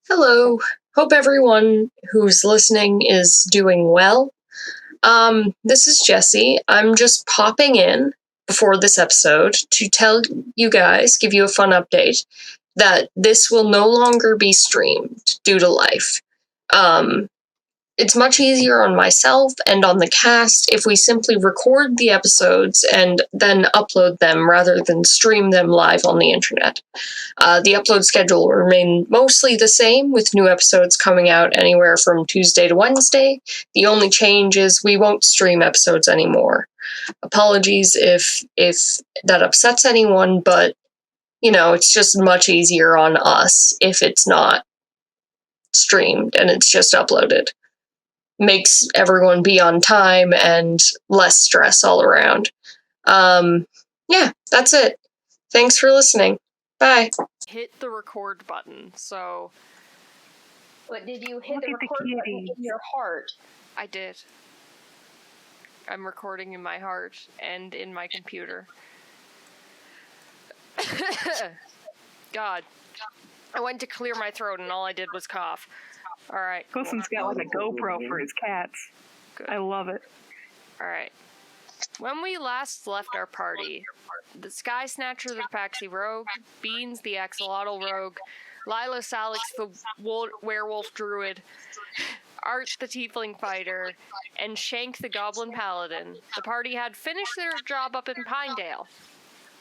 Hello. Hope everyone who's listening is doing well. This is Jessie. I'm just popping in before this episode to tell you guys, give you a fun update, that this will no longer be streamed due to life. It's much easier on myself and on the cast if we simply record the episodes and then upload them rather than stream them live on the internet. The upload schedule will remain mostly the same, with new episodes coming out anywhere from Tuesday to Wednesday. The only change is we won't stream episodes anymore. Apologies if that upsets anyone, but it's just much easier on us if it's not streamed and it's just uploaded. Makes everyone be on time and less stress all around. Yeah, that's it. Thanks for listening. Bye. Hit the record button, so... But did you hit the record button in your heart? I did. I'm recording in my heart and in my computer. God. I went to clear my throat and all I did was cough. Alright. Wilson's got like a GoPro for his cats. Good. I love it. Alright. When we last left our party, the Sky Snatcher the Paxi Rogue, Beans the Axolotl Rogue, Lyla Salix the Werewolf Druid, Art the Tiefling Fighter, and Shank the Goblin Paladin, the party had finished their job up in Pinedale.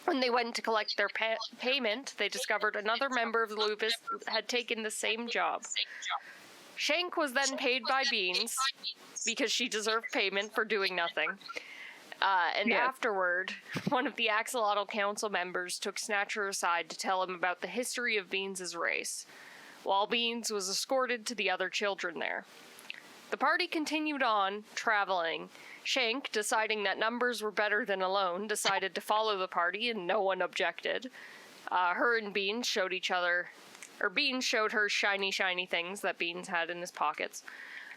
When they went to collect their payment, they discovered another member of the Lupus had taken the same job. Shank was then paid by Beans, because she deserved payment for doing nothing. Afterward, one of the Axolotl Council members took Snatcher aside to tell him about the history of Beans' race, while Beans was escorted to the other children there. The party continued on, traveling. Shank, deciding that numbers were better than alone, decided to follow the party, and no one objected. Her and Beans showed each other... Or Beans showed her shiny things that Beans had in his pockets.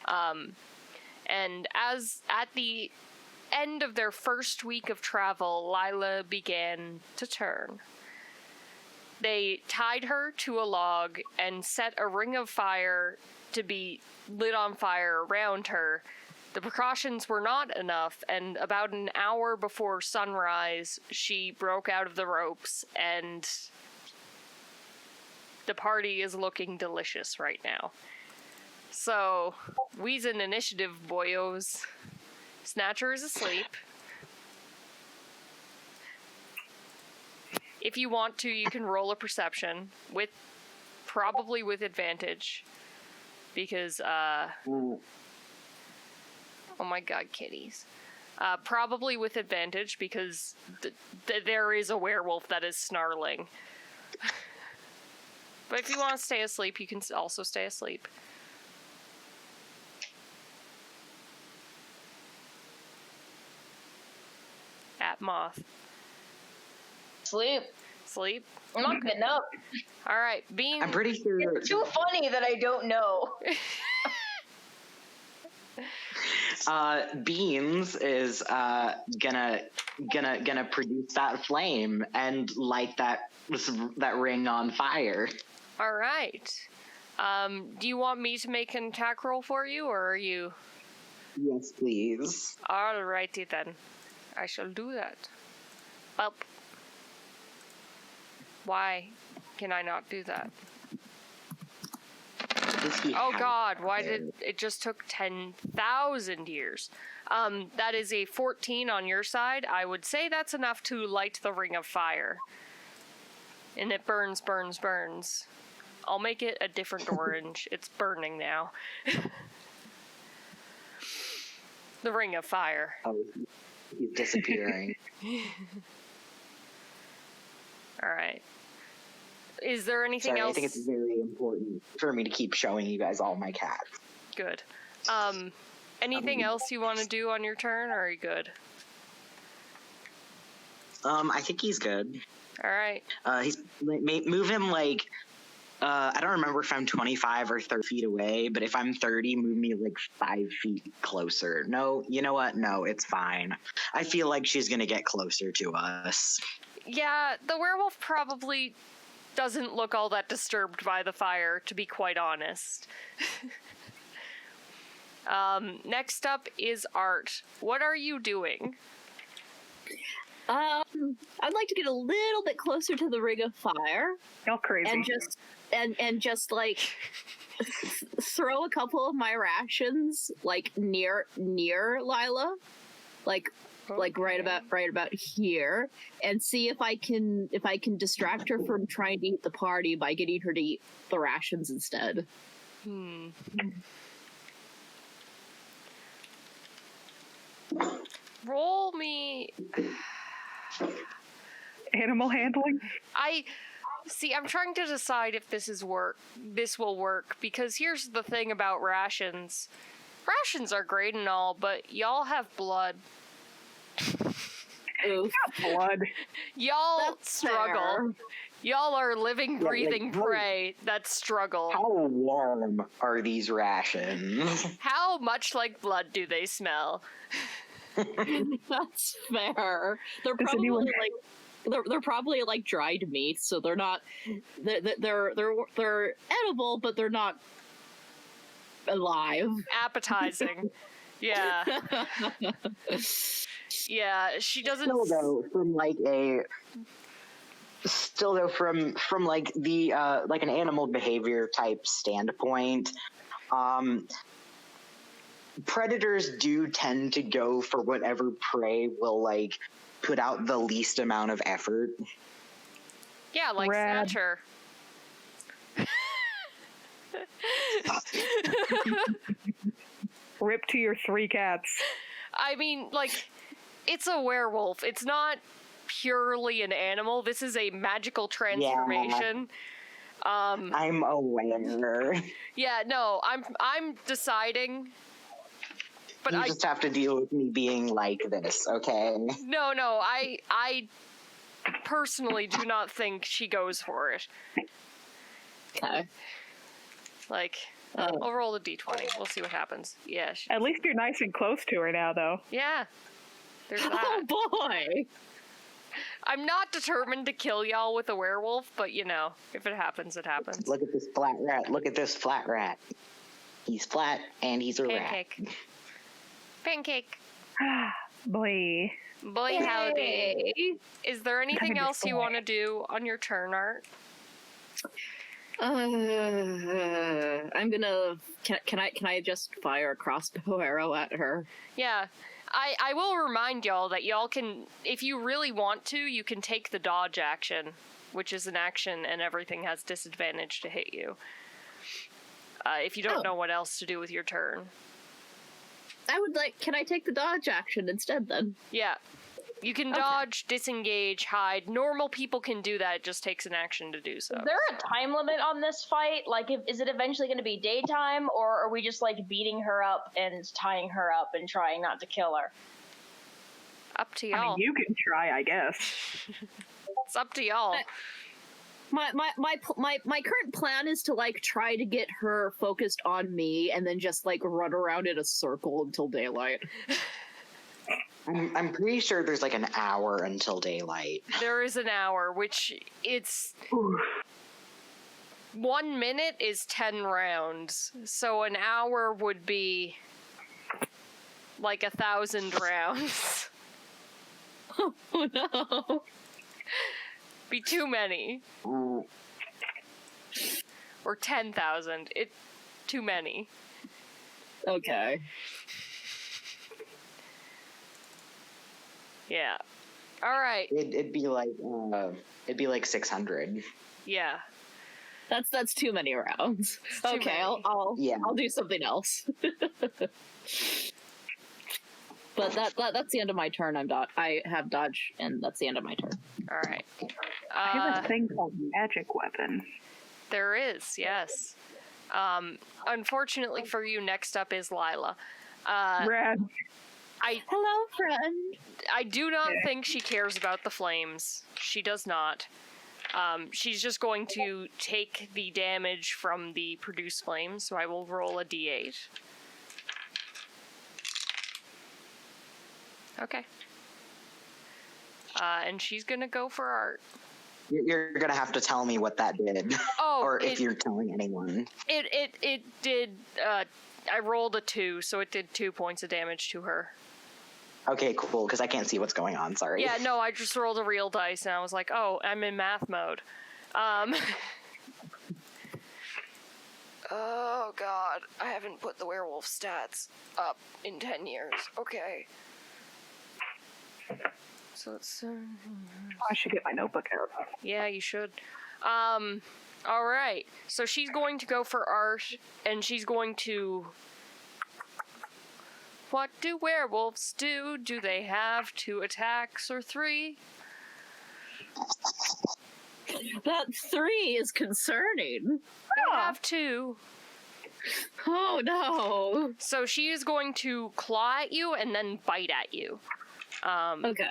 And as at the end of their first week of travel, Lyla began to turn. They tied her to a log and set a ring of fire to be lit on fire around her. The precautions were not enough, and about an hour before sunrise, she broke out of the ropes, and the party is looking delicious right now. So, we's in initiative, boyos. Snatcher is asleep. If you want to, you can roll a perception, probably with advantage, because, oh my god, kitties. Probably with advantage, because there is a werewolf that is snarling. But if you want to stay asleep, you can also stay asleep. At Moth. Sleep. I'm not getting up. Alright, Beans. I'm pretty sure... It's too funny that I don't know. Beans is gonna produce that flame and light that ring on fire. Alright. Do you want me to make an attack roll for you, or are you... Yes, please. Alrighty then. I shall do that. Well, why can I not do that? Oh god, why did it just took 10,000 years? That is a 14 on your side. I would say that's enough to light the ring of fire. And it burns. I'll make it a different orange. It's burning now. The ring of fire. Oh, he's disappearing. Alright. Is there anything else? I think it's very important for me to keep showing you guys all my cats. Good. Anything else you want to do on your turn, or are you good? I think he's good. Alright. Move him like, I don't remember if I'm 25 or 30 feet away, but if I'm 30, move me like 5 feet closer. No, you know what? No, it's fine. I feel like she's gonna get closer to us. Yeah, the werewolf probably doesn't look all that disturbed by the fire, to be quite honest. Next up is Art. What are you doing? I'd like to get a little bit closer to the ring of fire. Y'all crazy. And just like throw a couple of my rations like near Lyla, like right about here, and see if I can distract her from trying to eat the party by getting her to eat the rations instead. Roll me. Animal handling? I'm trying to decide if this will work, because here's the thing about rations. Rations are great and all, but y'all have blood. Oof. Blood. Y'all That's struggle. fair. Y'all are living, breathing prey that struggle. How warm are these rations? How much like blood do they smell? That's fair. They're probably they're probably like dried meat, so they're not. They're edible, but they're not alive. Appetizing. Yeah. Yeah, she doesn't. Still though, from like the like an animal behavior type standpoint, predators do tend to go for whatever prey will like put out the least amount of effort. Yeah, like Rad. Snatcher. Rip to your 3 cats. I mean, like, it's a werewolf. It's not purely an animal. This is a magical transformation. I'm aware. Yeah, no, I'm deciding. But You just have to deal with me being like this, okay? No, I personally do not think she goes for it. Okay. Like, I'll roll a d20. We'll see what happens. Yeah. At least you're nice and close to her now, though. Yeah. There's Oh that. boy. I'm not determined to kill y'all with a werewolf, but you know, if it happens, it happens. Look at this flat rat. Look at this flat rat. He's flat and he's a Pancake. Pancake. Boy. Boy, howdy. Is there anything Having else you fun. want to do on your turn, Art? I'm gonna. Can I just fire a crossbow arrow at her? Yeah. I will remind y'all that y'all can, if you really want to, you can take the dodge action, which is an action and everything has disadvantage to hit you. If you don't know what else to do with your turn. I would like. Can I take the dodge action instead then? Yeah. You can Okay. dodge, disengage, hide. Normal people can do that. It just takes an action to do so. Is there a time limit on this fight? Like, is it eventually going to be daytime, or are we just like beating her up and tying her up and trying not to kill her? Up to I mean, y'all. you can try, I guess. It's up to y'all. My current plan is to like try to get her focused on me and then just like run around in a circle until daylight. I'm pretty sure there's like an hour until daylight. There is an hour, which it's 1 minute is 10 rounds. So an hour would be like 1,000 rounds. Oh no. Be too many. Ooh. Or 10,000. Too many. Okay. Yeah. All right. It'd be like 600. Yeah. That's too many rounds. too Okay, many. I'll do something else. But that's the end of my turn. I have dodge, and that's the end of my turn. All right. I have a thing called magic weapon. There is, yes. Unfortunately for you, next up is Lyla. Rad. Hello, friend. I do not think she cares about the flames. She does not. She's just going to take the damage from the produced flames, so I will roll a d8. Okay. And she's gonna go for Art. You're gonna have to tell me what that did, Oh, or if you're telling anyone. It did. I rolled a 2, so it did 2 points of damage to her. Okay, cool. Because I can't see what's going on. Sorry. Yeah, no, I just rolled a real dice, and I was like, oh, I'm in math mode. Oh god, I haven't put the werewolf stats up in 10 years. Okay. So it's... I should get my notebook out. Yeah, you should. Alright. So she's going to go for art, and she's going to... What do werewolves do? Do they have 2 attacks or 3? That 3 is concerning. They have 2. Oh no. So she is going to claw at you and then bite at you. Okay.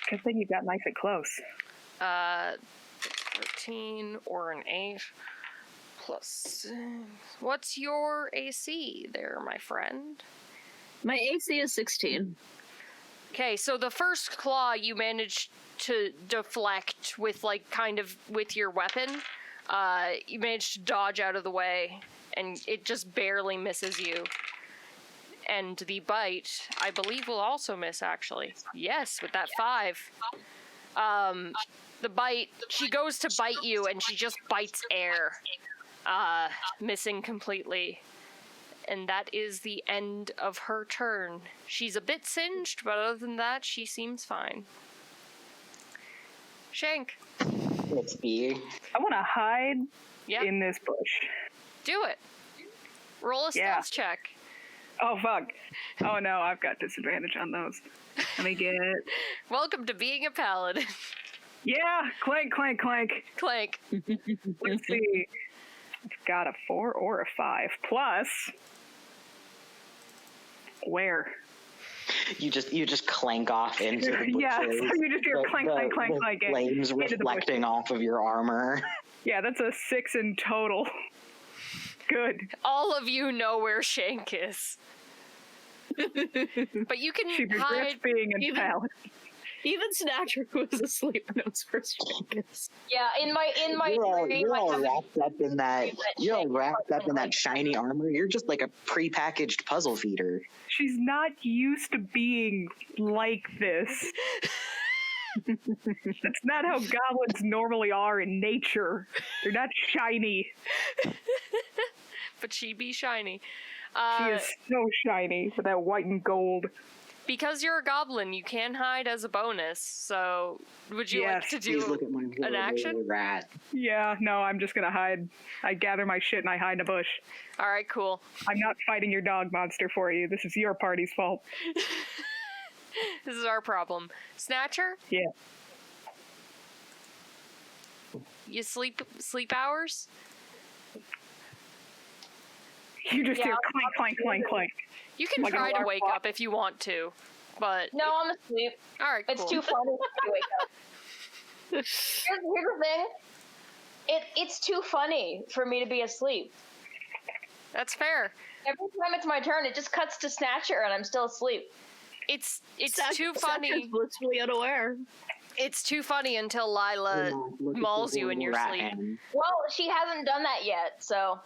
Good thing you got nice and close. 13 or an 8 plus 6. What's your AC there, my friend? My AC is 16. Okay, so the first claw you managed to deflect with, like, kind of with your weapon. You managed to dodge out of the way, and it just barely misses you. And the bite, I believe, will also miss, actually. Yes, with that 5. The bite, she goes to bite you, and she just bites air, missing completely. And that is the end of her turn. She's a bit singed, but other than that, she seems fine. Shank. Let's be. I want to hide Yeah, in this bush. do it. Roll a stealth check. Oh, fuck. Oh, no, I've got disadvantage on those. Let me get... Welcome to being a paladin. Yeah, clank, clank, clank. Clank. Let's see. I've got a 4 or a 5. Plus... Where? You just clank off into the bushes. Yeah, so you just hear clank, clank, clank, the clank. flames into the reflecting off of your armor. Yeah, that's a 6 in total. Good. All of you know where Shank is. But you can She regrets hide. being in even- Palace. Even Snatcher, who was asleep, knows where Shank is. Yeah, in my dream, You're I all have wrapped up in that. You're all wrapped up in that shiny armor. You're just like a prepackaged puzzle feeder. She's not used to being like this. That's not how goblins normally are in nature. They're not shiny. But she be shiny. She is so shiny with that white and gold. Because you're a goblin, you can hide as a bonus. So, would you like Yes, to Please do look at my an action? rat. Yeah, no, I'm just gonna hide. I gather my shit and I hide in a bush. All right, cool. I'm not fighting your dog monster for you. This is your party's fault. This is our problem. Snatcher, Yeah. you sleep hours? You just hear Yeah, clank, clank, clank, clank. You can Like an try to alarm wake clock. up if you want to, but no, I'm asleep. all right, cool. It's too funny to wake up. Here's the thing. It's too funny for me to be asleep. That's fair. Every time it's my turn, it just cuts to Snatcher and I'm still asleep. It's Snatcher's too funny. blissfully unaware. It's too funny until Lyla Look at mauls the you in your rat sleep. hand. Well, she hasn't done that yet, so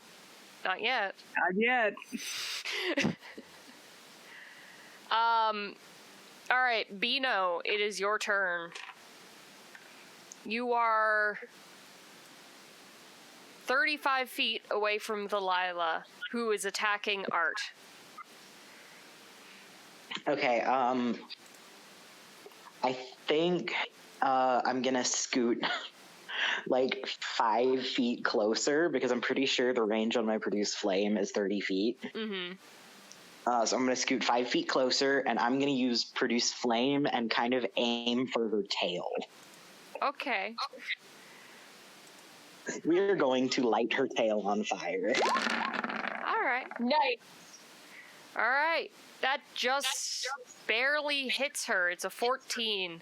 Not yet. Not yet. All right, Beano, it is your turn. You are 35 feet away from the Lyla, who is attacking Art. Okay, I think I'm gonna scoot like 5 feet closer because I'm pretty sure the range on my produce flame is 30 feet. Mm-hmm. So I'm gonna scoot 5 feet closer and I'm gonna use produce flame and kind of aim for her tail. Okay. We're going to light her tail on fire. All right. nice. All right. That just barely hits her. It's a 14.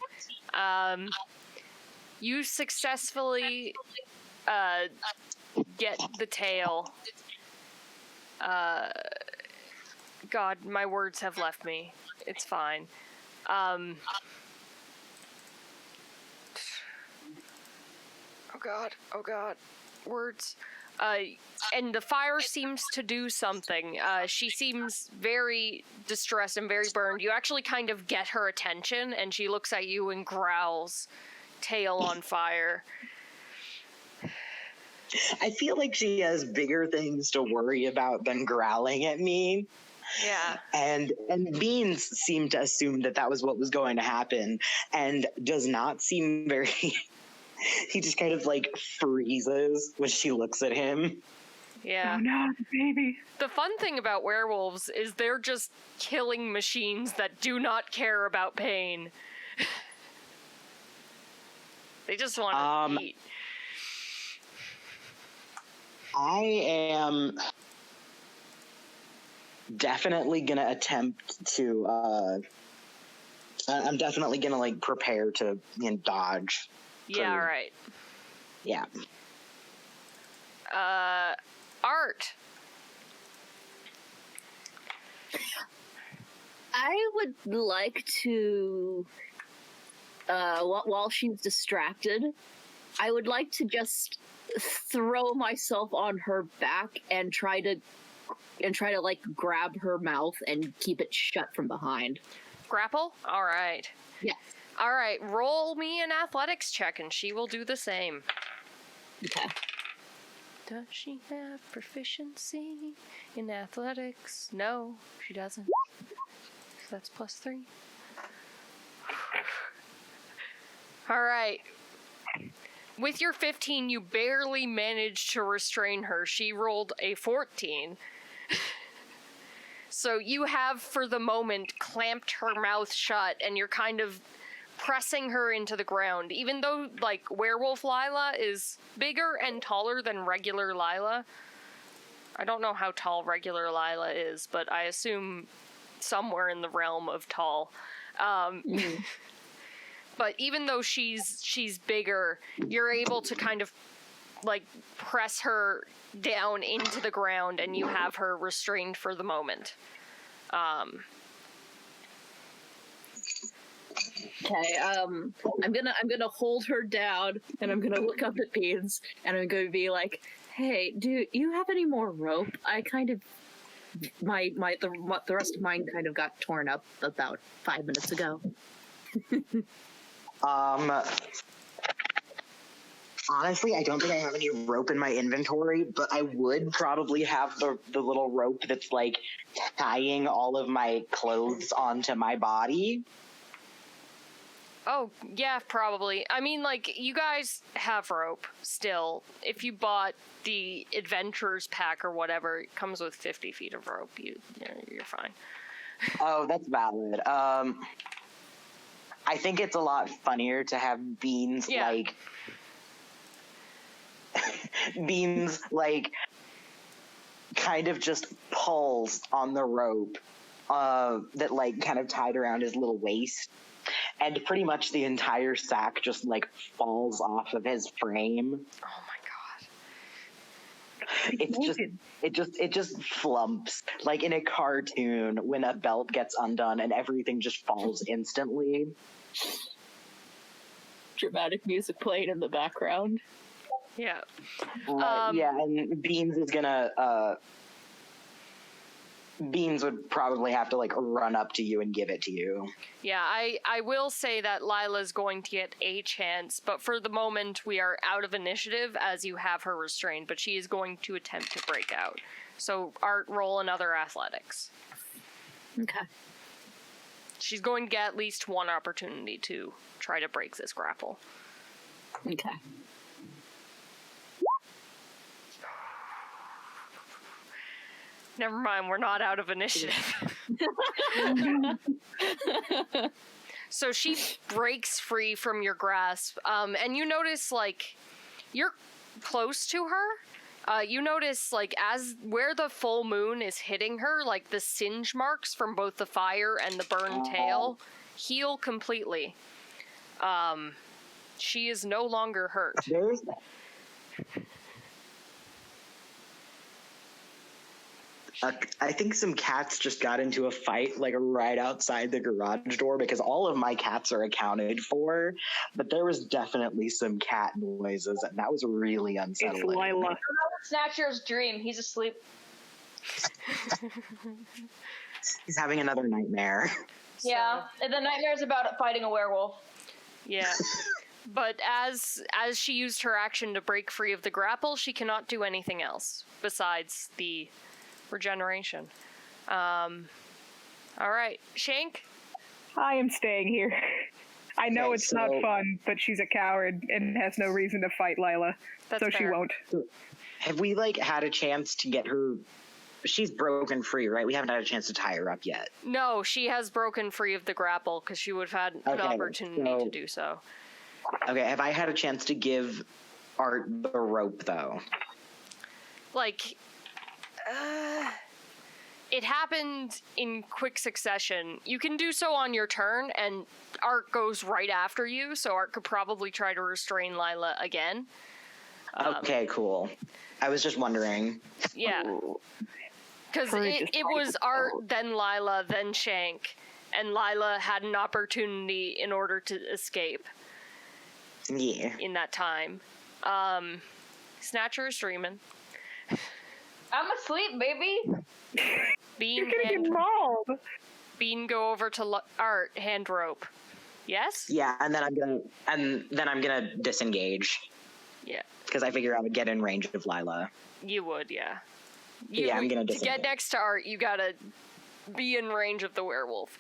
You successfully get the tail. God, my words have left me. It's fine. Oh god. Words. And the fire seems to do something. She seems very distressed and very burned. You actually kind of get her attention, and she looks at you and growls, tail on fire. I feel like she has bigger things to worry about than growling at me. Yeah. And Beans seemed to assume that was what was going to happen, and does not seem very... He just kind of, like, freezes when she looks at him. Yeah. Oh no, baby. The fun thing about werewolves is they're just killing machines that do not care about pain. They just want to eat. I am definitely gonna attempt to, I'm definitely gonna, like, prepare to, dodge. Yeah, right. Yeah. Art. I would like to, while she's distracted, I would like to just throw myself on her back and try to like grab her mouth and keep it shut from behind. Grapple? All right. Yes. All right, roll me an athletics check and she will do the same. Okay. Does she have proficiency in athletics? No, she doesn't. So that's +3. All right. With your 15, you barely managed to restrain her. She rolled a 14. So you have, for the moment, clamped her mouth shut, and you're kind of pressing her into the ground. Even though, like, werewolf Lyla is bigger and taller than regular Lyla. I don't know how tall regular Lyla is, but I assume somewhere in the realm of tall. But even though she's bigger, you're able to kind of, like, press her down into the ground, and you have her restrained for the moment. Okay, I'm gonna hold her down, and I'm gonna look up at Beans, and I'm gonna be like, "Hey, do you have any more rope? I kind of, the rest of mine kind of got torn up about 5 minutes ago." Honestly, I don't think I have any rope in my inventory, but I would probably have the little rope that's, like, tying all of my clothes onto my body. Oh, yeah, probably. I mean, like, you guys have rope still. If you bought the Adventurers pack or whatever, it comes with 50 feet of rope. You're fine. Oh, that's valid. I think it's a lot funnier to have Beans, like... Beans, like, kind of just pulls on the rope that, like, kind of tied around his little waist. And pretty much the entire sack just, like, falls off of his frame. Oh my god. It just flumps. Like in a cartoon when a belt gets undone and everything just falls instantly. Dramatic music playing in the background. Yeah. Yeah, and Beans is gonna, Beans would probably have to, like, run up to you and give it to you. Yeah, I will say that Lila's going to get a chance, but for the moment we are out of initiative as you have her restrained, but she is going to attempt to break out. So, Art, roll another athletics. Okay. She's going to get at least one opportunity to try to break this grapple. Okay. Never mind, we're not out of initiative. So she breaks free from your grasp, and you notice, like, you're close to her. You notice, like, as where the full moon is hitting her, like, the singe marks from both the fire and the burned tail heal completely. She is no longer hurt. I think some cats just got into a fight like right outside the garage door because all of my cats are accounted for, but there was definitely some cat noises and that was really It's unsettling. Lyla. Snatcher's dream. He's asleep. He's having another nightmare. Yeah, and the nightmare's about fighting a werewolf. Yeah. But as she used her action to break free of the grapple, she cannot do anything else besides the regeneration. All right, Shank. I am staying here. I know Okay, it's not so- fun, but she's a coward and has no reason to fight Lyla, That's so she fair. won't. Have we like had a chance to get her? She's broken free, right? We haven't had a chance to tie her up yet. No, she has broken free of the grapple because she would have had an Okay, opportunity so- to do so. Okay, have I had a chance to give Art the rope though? Like, it happened in quick succession. You can do so on your turn, and Art goes right after you, so Art could probably try to restrain Lyla again. Okay, cool. I was just wondering. Yeah. Because it was Art, then Lyla, then Shank, and Lyla had an opportunity in order to escape Yeah. in that time. Snatcher is streaming. I'm asleep, baby. Bean, You're gonna get mauled. Bean, go over to Art, hand rope. Yes? Yeah, and then I'm gonna disengage Yeah. because I figure I would get in range of Lyla. You would, yeah. Yeah, I'm gonna To get disengage. next to Art, you gotta be in range of the werewolf.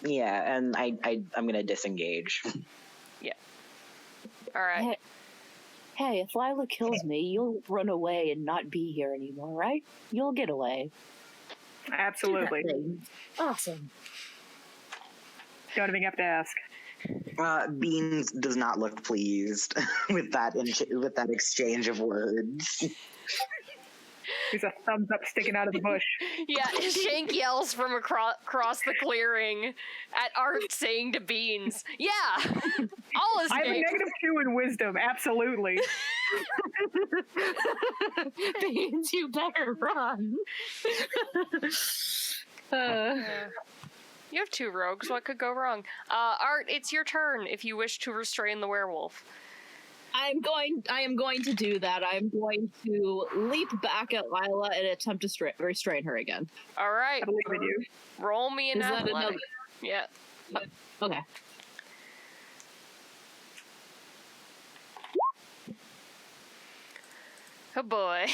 Yeah, and I'm gonna disengage. All right. Hey, if Lyla kills me, you'll run away and not be here anymore, right? You'll get away. Absolutely. Awesome. Don't even have to ask. Beans does not look pleased with that exchange of words. There's a thumbs up sticking out of the bush. Yeah, Shank yells from across the clearing at Art, saying to Beans, "Yeah, I'll I have a escape." -2 in wisdom, absolutely. Beans, you better run. You have 2 rogues. What could go wrong? Art, it's your turn if you wish to restrain the werewolf. I am going to do that. I'm going to leap back at Lyla and attempt to restrain her again. All right, I believe in you. roll me an Is that athletic. another? Yeah. Okay. Oh boy.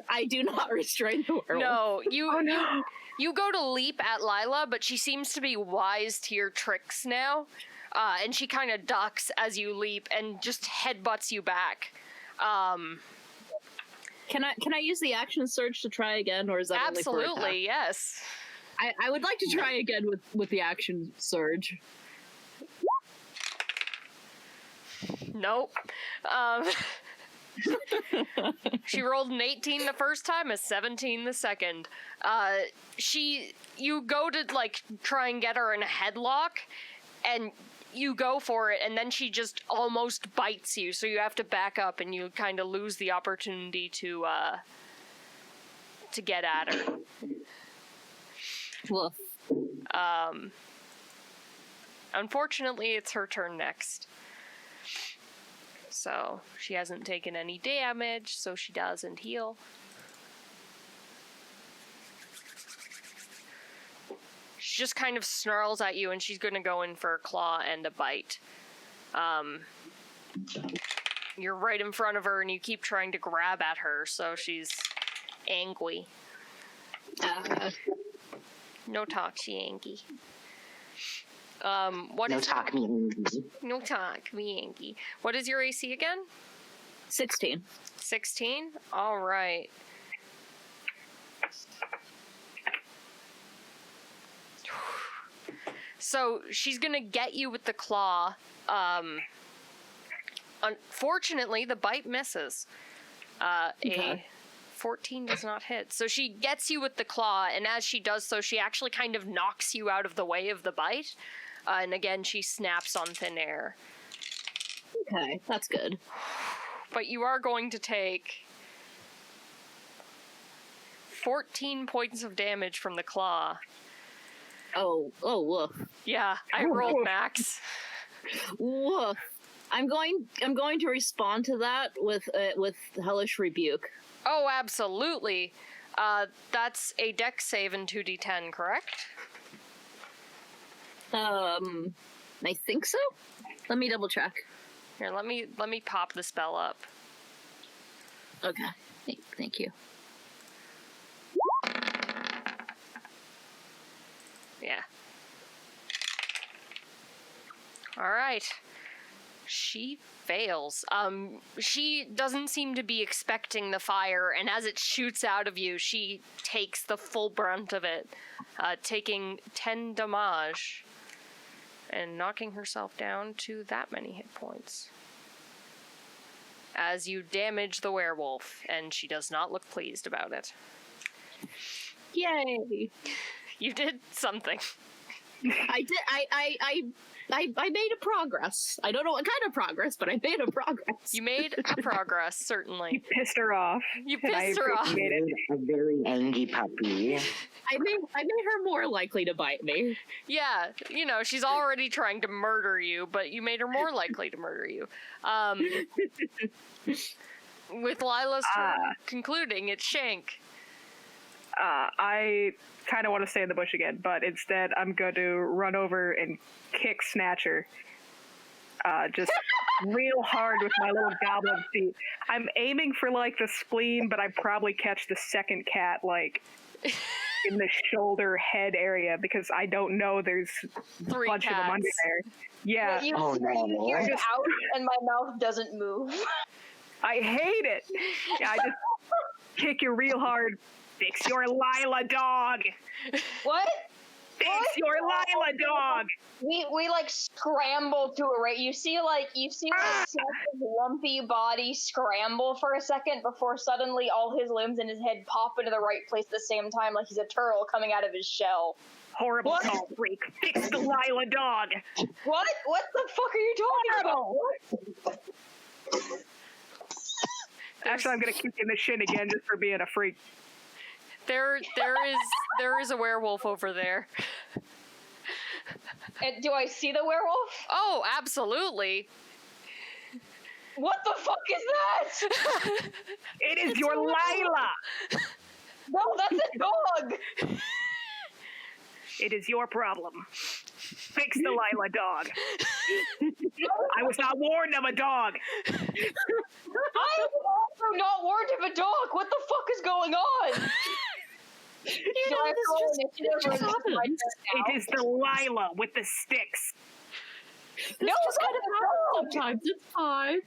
I do not restrain the werewolf. No, you Oh no. you go to leap at Lyla, but she seems to be wise to your tricks now. And she kind of ducks as you leap and just headbutts you back. Can I use the action surge to try again, or is that only for attack? Absolutely, yes. I would like to try again with the action surge. Nope. She rolled an 18 the first time, a 17 the second. You go to like try and get her in a headlock, and you go for it, and then she just almost bites you, so you have to back up, and you kind of lose the opportunity to get at her. Woof. Unfortunately, it's her turn next. So she hasn't taken any damage, so she doesn't heal. She just kind of snarls at you, and she's going to go in for a claw and a bite. You're right in front of her, and you keep trying to grab at her, so she's angry. No talk, she angry. What No is talk me. No talk, me Yankee. What is your AC again? 16. 16? All right. So she's gonna get you with the claw. Unfortunately, the bite misses. Okay. A 14 does not hit. So she gets you with the claw, and as she does so, she actually kind of knocks you out of the way of the bite. And again, she snaps on thin air. Okay, that's good. But you are going to take 14 points of damage from the claw. Oh, woof. Yeah, I rolled max. Woof. I'm going to respond to that with Hellish Rebuke. Oh, absolutely. That's a dex save in 2d10, correct? I think so. Let me double check. Here, let me pop the spell up. Okay. Thank you. Yeah. All right. She fails. She doesn't seem to be expecting the fire, and as it shoots out of you, she takes the full brunt of it, taking 10 damage and knocking herself down to that many hit points. As you damage the werewolf, and she does not look pleased about it. Yay! You did something. I did. I made a progress. I don't know what kind of progress, but I made a progress. You made a progress, certainly. You pissed her off. You and pissed her off. appreciate it. A very angry puppy. I made her more likely to bite me. Yeah, she's already trying to murder you, but you made her more likely to murder you. With Lila's turn concluding, it's Shank. I kind of want to stay in the bush again, but instead I'm going to run over and kick Snatcher. Just real hard with my little goblin feet. I'm aiming for, the spleen, but I probably catch the second cat, in the shoulder head area, because I don't know there's a 3 bunch cats. of them under there. Yeah. You Oh, no. hear it out, and my mouth doesn't move. I hate it. Yeah, I just kick you real hard. Fix your Lyla dog. What? Fix your Lyla dog. We scramble to a rate. You see Seth's lumpy body scramble for a second before suddenly all his limbs and his head pop into the right place at the same time, like he's a turtle coming out of his shell. Horrible What? tall freak. Fix the Lyla dog. What? What the fuck are you talking about? Actually, I'm gonna kick you in the shin again just for being a freak. There is a werewolf over there. And do I see the werewolf? Oh, absolutely. What the fuck is that? It is your Lyla. No, that's a dog. It is your problem. Fix the Lyla dog. I was not warned of a dog. I'm also not warned of a dog. What the fuck is going on? It is the Lyla with the sticks. No, it's kind of sometimes. It's fine.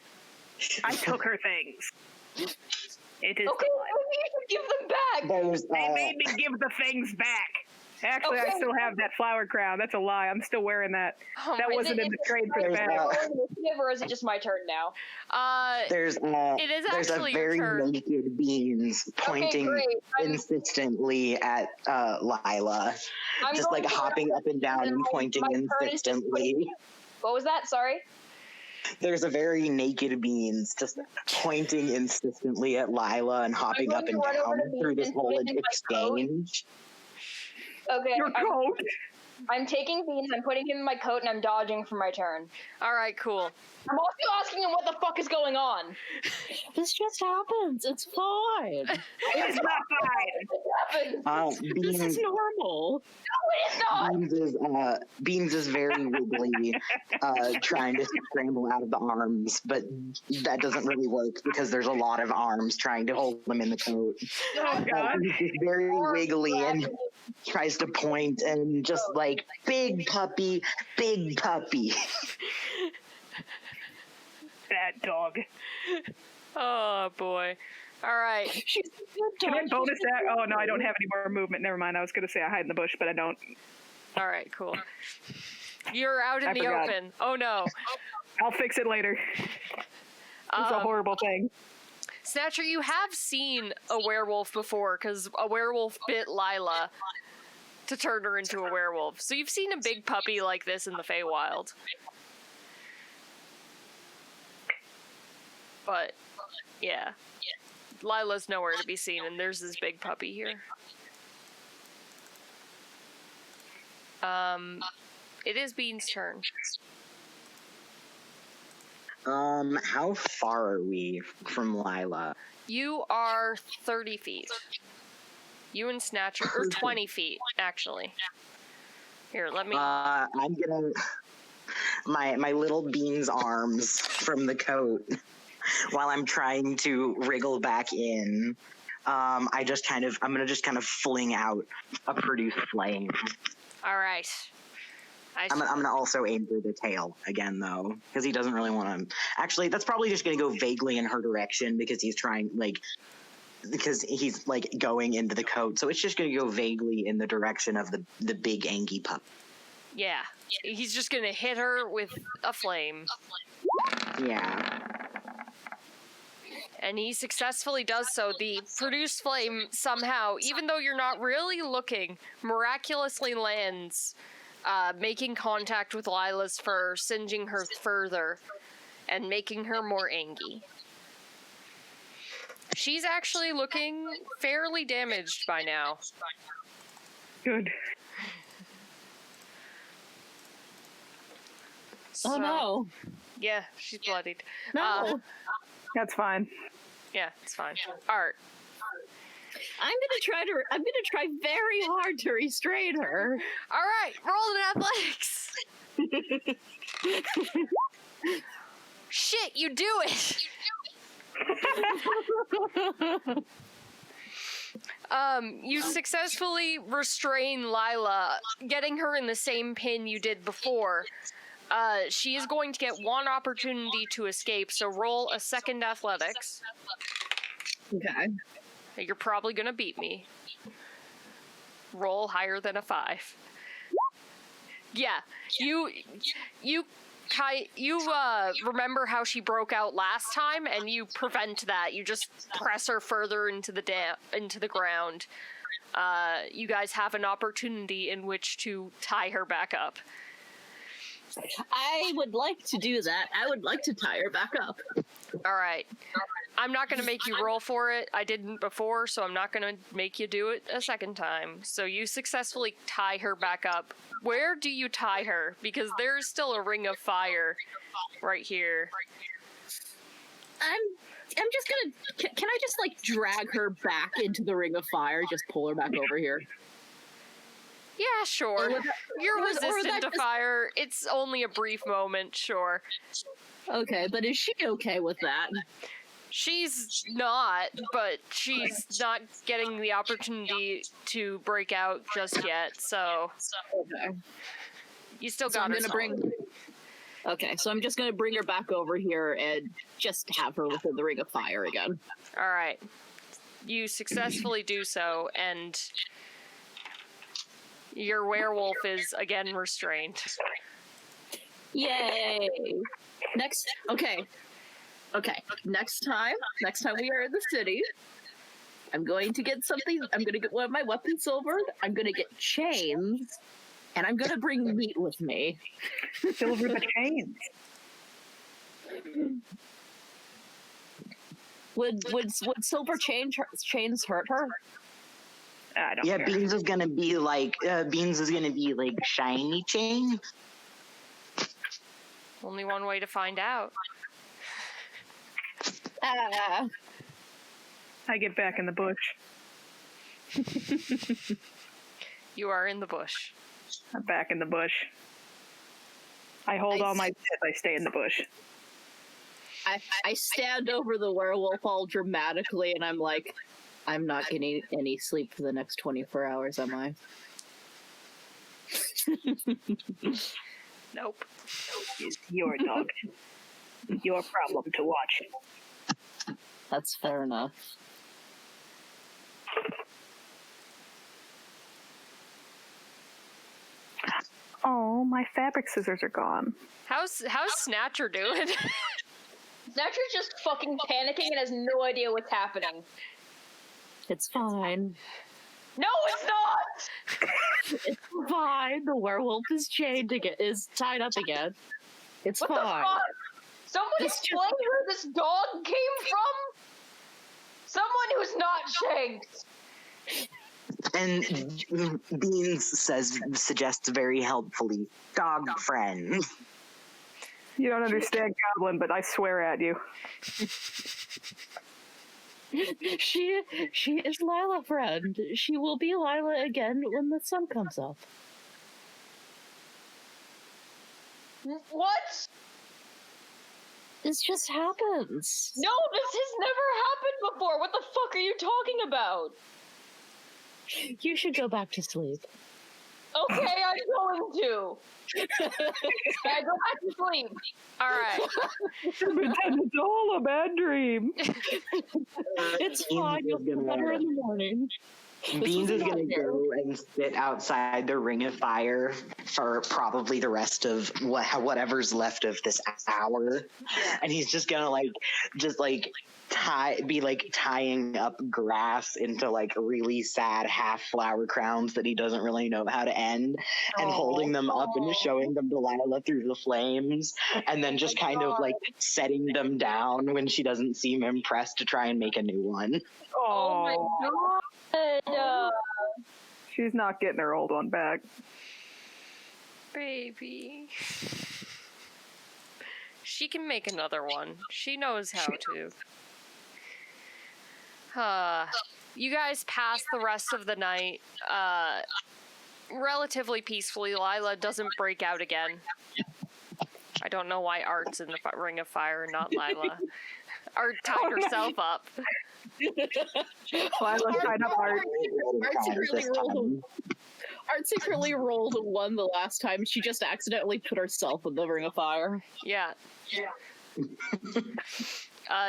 I took her things. It is Okay, the Lyla. maybe you should give them back. They made me give the things back. Actually, I still have that flower crown. That's a lie. I'm still wearing that. Oh, That wasn't in the trade pick bag. Or is it just my turn now? There's it is there's a actually your very turn. naked Beans pointing great. insistently at Lyla, I'm just going to hopping up and down and my pointing turn is just insistently. What was that? Sorry. There's a very naked Beans just pointing insistently at Lyla and hopping going up to and run over down to through Beans this and whole put it in my coat. exchange. Okay. Your coat. I'm taking Beans, I'm putting him in my coat, and I'm dodging for my turn. All right, cool. I'm also asking him what the fuck is going on. This just happens. It's fine. It's not fine. What happened? This is Beans, normal. No, it is not. Beans is very wiggly, trying to scramble out of the arms, but that doesn't really work because there's a lot of arms trying to hold him in the coat. Oh, God. He's just very wiggly and tries to point and just big puppy, big puppy. Bad dog. Oh boy. All right. She's a good Can I dog. bonus that? Oh, no, I don't have any more movement. Never mind. I was going to say I hide in the bush, but I don't. All right, cool. You're out in I the forgot. open. Oh no. I'll fix it later. It's a horrible thing. Snatcher, you have seen a werewolf before because a werewolf bit Lyla to turn her into a werewolf. So you've seen a big puppy like this in the Feywild. But, yeah. Lila's nowhere to be seen, and there's this big puppy here. It is Bean's turn. How far are we from Lyla? You are 30 feet. You and Snatcher, or 20 feet, actually. Here, let me... I'm gonna... My little Bean's arms from the coat, while I'm trying to wriggle back in, I'm gonna just kind of fling out a produce flame. Alright. I'm gonna also aim for the tail again, though, because he doesn't really want to... Actually, that's probably just gonna go vaguely in her direction, because he's trying, because he's, going into the coat, so it's just gonna go vaguely in the direction of the big Angie pup. Yeah. He's just gonna hit her with a flame. Yeah. And he successfully does so. The produced flame somehow, even though you're not really looking, miraculously lands, making contact with Lila's fur, singeing her further, and making her more angry. She's actually looking fairly damaged by now. Good. Oh no. Yeah, she's bloodied. No. That's fine. Yeah, it's fine. Art. I'm gonna try very hard to restrain her. Alright, roll an athletics! Shit, you do it! You successfully restrain Lyla, getting her in the same pin you did before. She is going to get one opportunity to escape, so roll a second athletics. Okay. You're probably gonna beat me. Roll higher than a 5. Yeah, you remember how she broke out last time, and you prevent that. You just press her further into the ground. You guys have an opportunity in which to tie her back up. I would like to do that. I would like to tie her back up. All right. I'm not going to make you roll for it. I didn't before, so I'm not going to make you do it a second time. So you successfully tie her back up. Where do you tie her? Because there's still a ring of fire right here. I'm just gonna... Can I just, drag her back into the ring of fire? Just pull her back over here? Yeah, sure. You're resistant to just... fire. It's only a brief moment, sure. Okay, but is she okay with that? She's not, but she's not getting the opportunity to break out just yet, so... Okay. You still got her. Okay, so I'm just gonna bring her back over here and just have her within the ring of fire again. Alright. You successfully do so, and... your werewolf is again restrained. Yay! Okay, next time we are in the city, I'm going to get something, I'm going to get one of my weapons silvered, I'm going to get chains, and I'm going to bring meat with me. Silver the chains. Would silver chains hurt her? I don't care. Beans is gonna be like shiny chain. Only one way to find out. I get back in the bush. You are in the bush. I'm back in the bush. I hold all my shit. I stay in the bush. I stand over the werewolf all dramatically, and I'm like, I'm not getting any sleep for the next 24 hours, am I? Nope. It's your dog. Your problem to watch. That's fair enough. Oh, my fabric scissors are gone. How's Snatcher doing? Snatcher's just fucking panicking and has no idea what's happening. It's fine. No, it's not! It's fine. The werewolf is tied up again. It's what fine. The fuck? Somebody explain where this dog came from? Someone who's not shanked. And Beans suggests very helpfully, dog friend. You don't understand Goblin, but I swear at you. She is Lyla, friend. She will be Lyla again when the sun comes up. What? This just happens. No, this has never happened before. What the fuck are you talking about? You should go back to sleep. Okay, I'm going to. I go back to sleep. All right. Pretend it's all a bad dream. It's fine. You'll feel better in the morning. Beans is gonna go and sit outside the ring of fire for probably the rest of whatever's left of this hour, and he's just gonna tying up grass into like really sad half flower crowns that he doesn't really know how to end, and holding them up and showing them to Lyla through the flames, and then just kind of like setting them down when she doesn't seem impressed to try and make a new one. Oh my god. She's not getting her old one back. Baby. She can make another one. She knows how to. You guys pass the rest of the night relatively peacefully. Lyla doesn't break out again. I don't know why Art's in the ring of fire and not Lyla. Art tied herself up. Lyla tied up Art. Art secretly rolled a 1 the last time. She just accidentally put herself in the ring of fire. Yeah.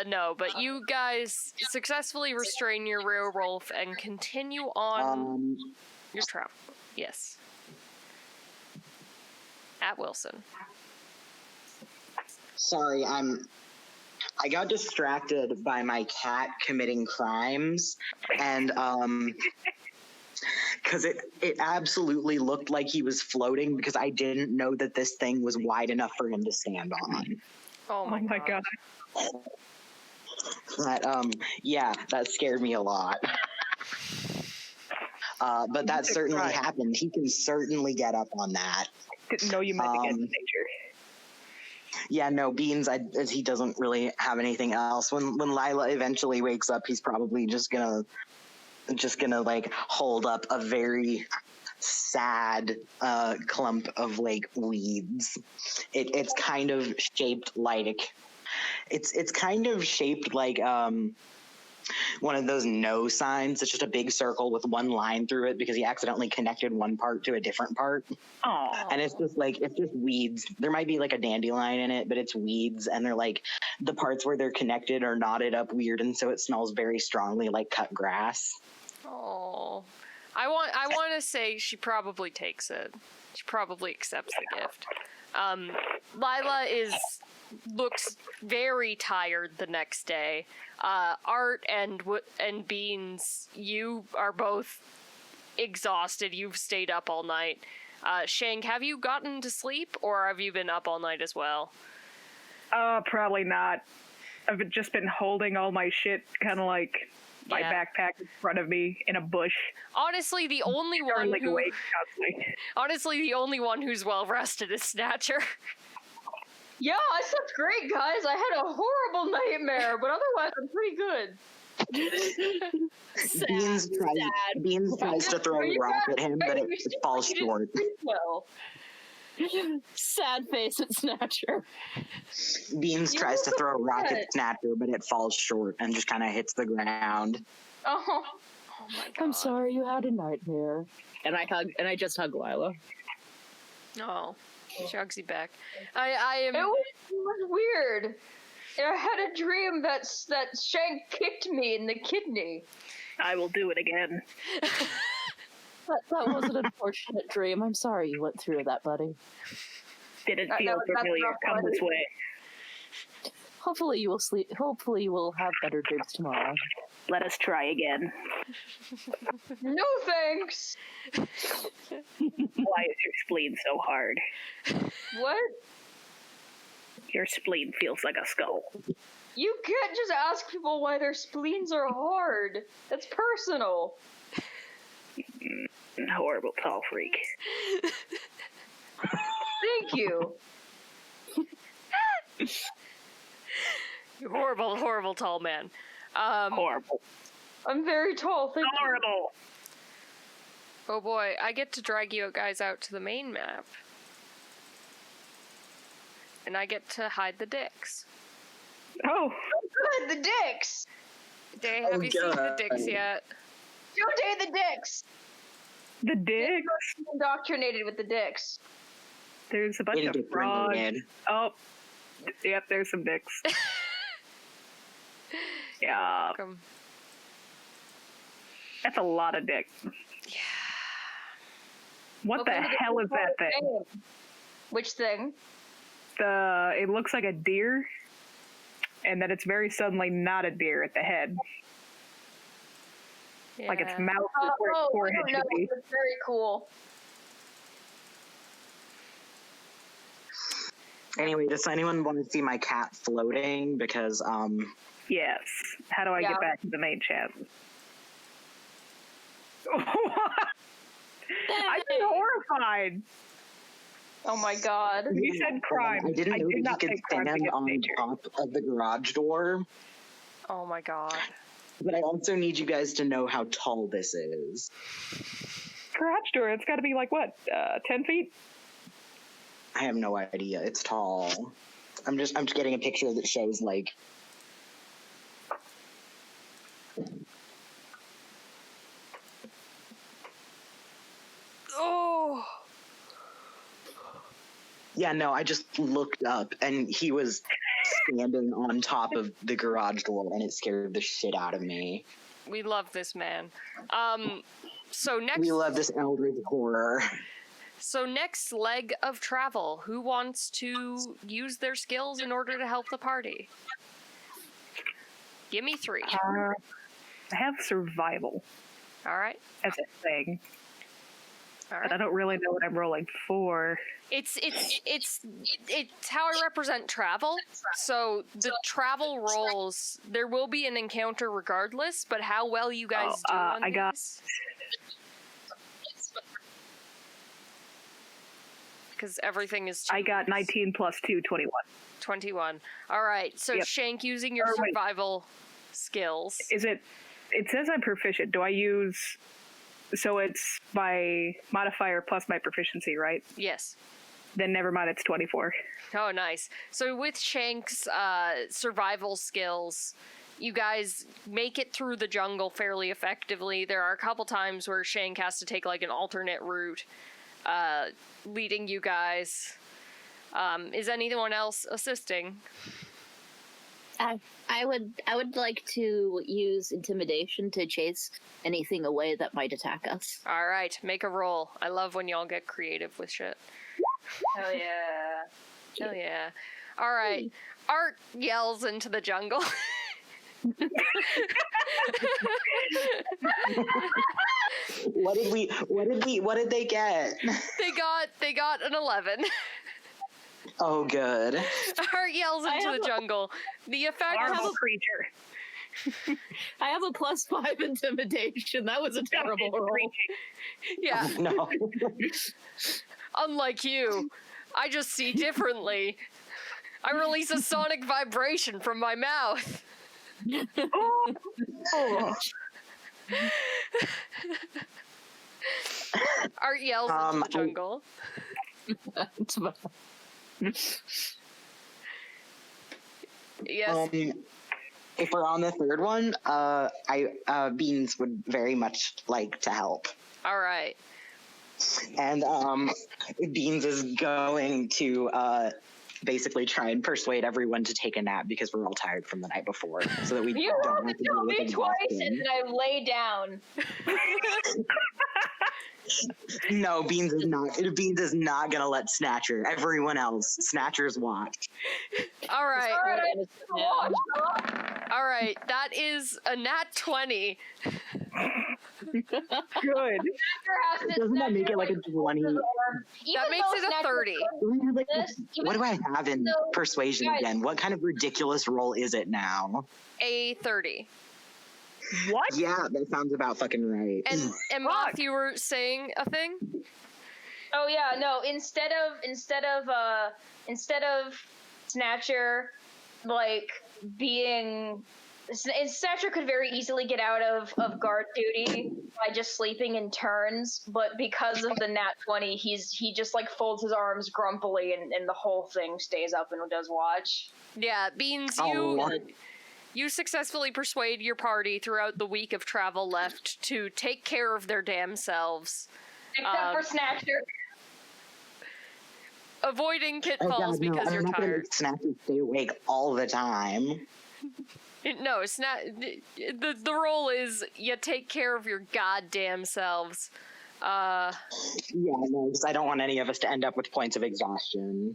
No, but you guys successfully restrain your werewolf and continue on your travel. Yes. At Wilson. Sorry, I got distracted by my cat committing crimes, and because it absolutely looked like he was floating because I didn't know that this thing was wide enough for him to stand on. Oh my god. That yeah, that scared me a lot. But that certainly happened. He can certainly get up on that. Didn't know you meant against nature. Yeah, no, Beans, he doesn't really have anything else. When Lyla eventually wakes up, he's probably just gonna like hold up a very sad clump of like weeds. It's kind of shaped like it's kind of shaped like one of those no signs. It's just a big circle with one line through it because he accidentally connected one part to a different part. Aww. And it's just weeds. There might be like a dandelion in it, but it's weeds, and they're like the parts where they're connected are knotted up weird, and so it smells very strongly like cut grass. Oh. I want to say she probably takes it. She probably accepts the gift. Lyla looks very tired the next day. Art and Beans, you are both exhausted. You've stayed up all night. Shank, have you gotten to sleep, or have you been up all night as well? Probably not. I've just been holding all my shit, kind of like my backpack in front of me in a bush. Honestly, the only one who's well rested is Snatcher. Yeah, I slept great, guys. I had a horrible nightmare, but otherwise I'm pretty good. Beans tries to throw a rock at him, but it falls short. Well. Sad face at Snatcher. Beans tries to throw a rock at Snatcher, but it falls short and just kind of hits the ground. Oh my god. I'm sorry you had a nightmare. And I just hug Lyla. Oh, she hugs you back. I am. It was weird. I had a dream that Shank kicked me in the kidney. I will do it again. That was an unfortunate dream. I'm sorry you went through that, buddy. Didn't feel familiar. Come this way. Hopefully you will sleep. Hopefully you will have better dreams tomorrow. Let us try again. No thanks. Why is your spleen so hard? What? Your spleen feels like a skull. You can't just ask people why their spleens are hard. That's personal. Horrible tall freak. Thank you. You horrible, horrible tall man. Horrible. I'm very tall, thank you. Horrible. Oh boy, I get to drag you guys out to the main map. And I get to hide the dicks. Oh. Good, the dicks! Have you seen the dicks yet? Don't date the dicks! The dicks? Indoctrinated with the dicks. There's a bunch of frogs. Oh. Yep, there's some dicks. Yeah. Welcome. That's a lot of dicks. Yeah. What the hell is that thing? Which thing? It looks like a deer, and then it's very suddenly not a deer at the head. Yeah. Like its mouth is where its forehead I don't know. should be. It's very cool. Anyway, does anyone want to see my cat floating? Because, Yes. How do I get back to the main chat? I'm horrified. Oh my god. You said crime. I didn't know did that not you could say crime stand against on nature. top of the garage door. Oh my god. But I also need you guys to know how tall this is. Garage door, it's got to be like, what, 10 feet? I have no idea. It's tall. I'm just getting a picture that shows like. Oh. Yeah, no, I just looked up and he was standing on top of the garage door and it scared the shit out of me. We love this man. So next We love this eldritch horror. So next leg of travel, who wants to use their skills in order to help the party? Give me 3. I have survival All right. as a thing, All but I right. don't really know what I'm rolling for. It's how I represent travel. So the travel rolls, there will be an encounter regardless, but how well you guys do on I got- these? Because everything is I got 19 plus 2, 21. 21. All right. So Yep. Shank, using your Or wait. survival skills. Is it? It says I'm proficient. Do I use? So it's my modifier plus my proficiency, right? Yes. Then never mind. It's 24. Oh, nice. So with Shank's survival skills, you guys make it through the jungle fairly effectively. There are a couple times where Shank has to take like an alternate route, leading you guys. Is anyone else assisting? I would like to use intimidation to chase anything away that might attack us. All right, make a roll. I love when y'all get creative with shit. Hell yeah. Hell yeah. All right. Art yells into the jungle. What did they get? They got an 11. Oh, good. Art yells I into have the a- jungle. The effect Horrible creature. I have a +5 intimidation. That was a terrible roll. yeah, No. unlike you, I just see differently. I release a sonic vibration from my mouth. Oh. Art yells into the I- jungle. Yes. If we're on the third one, Beans would very much like to help. All right. And Beans is going to basically try and persuade everyone to take a nap because we're all tired from the night before, so that we You don't have have to to tell deal with me twice exhaustion. and then I lay down. No, Beans is not. Beans is not gonna let Snatcher. Everyone else, Snatcher's watch. All right. Alright, I Yeah. watch. All right. That is a nat 20. Good. Doesn't that make it like a 20? That makes it a 30. Like, what do I have in persuasion guys- again? What kind of ridiculous roll is it now? A 30. What? Yeah, that sounds about fucking right. And Moth, you were saying a thing? Oh yeah, no. Instead of Snatcher, like being, Snatcher could very easily get out of guard duty by just sleeping in turns, but because of the nat 20, he just like folds his arms grumpily, and the whole thing stays up and does watch. Yeah, Beans, Oh. you successfully persuade your party throughout the week of travel left to take care of their damn selves. Except for Snatcher. Avoiding Oh, pitfalls God, no, because I'm you're not gonna tired. make Snatcher stay awake all the time. No, it's not. The role is you take care of your goddamn selves. Yeah, no, because I don't want any of us to end up with points of exhaustion.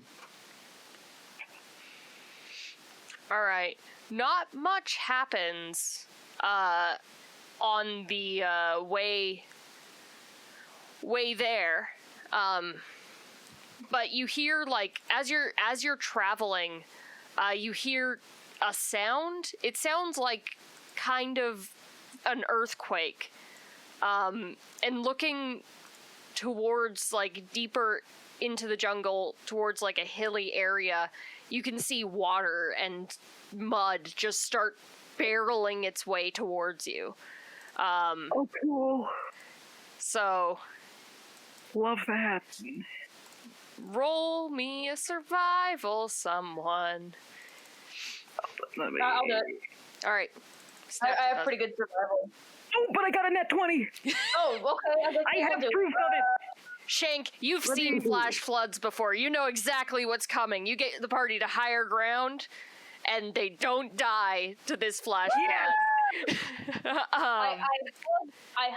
Alright. Not much happens on the way there. But you hear, like, as you're traveling, you hear a sound. It sounds like kind of an earthquake. And looking towards, like, deeper into the jungle, towards, like, a hilly area, you can see water and mud just start barreling its way towards you. Oh, cool. So, Love that. roll me a survival, someone. Let me... I'll do it. Alright. I have pretty good survival. Oh, but I got a net 20. Oh, okay. I have proof of it. Shank, you've seen flash floods before. You know exactly what's coming. You get the party to higher ground, and they don't die to this flash flood. I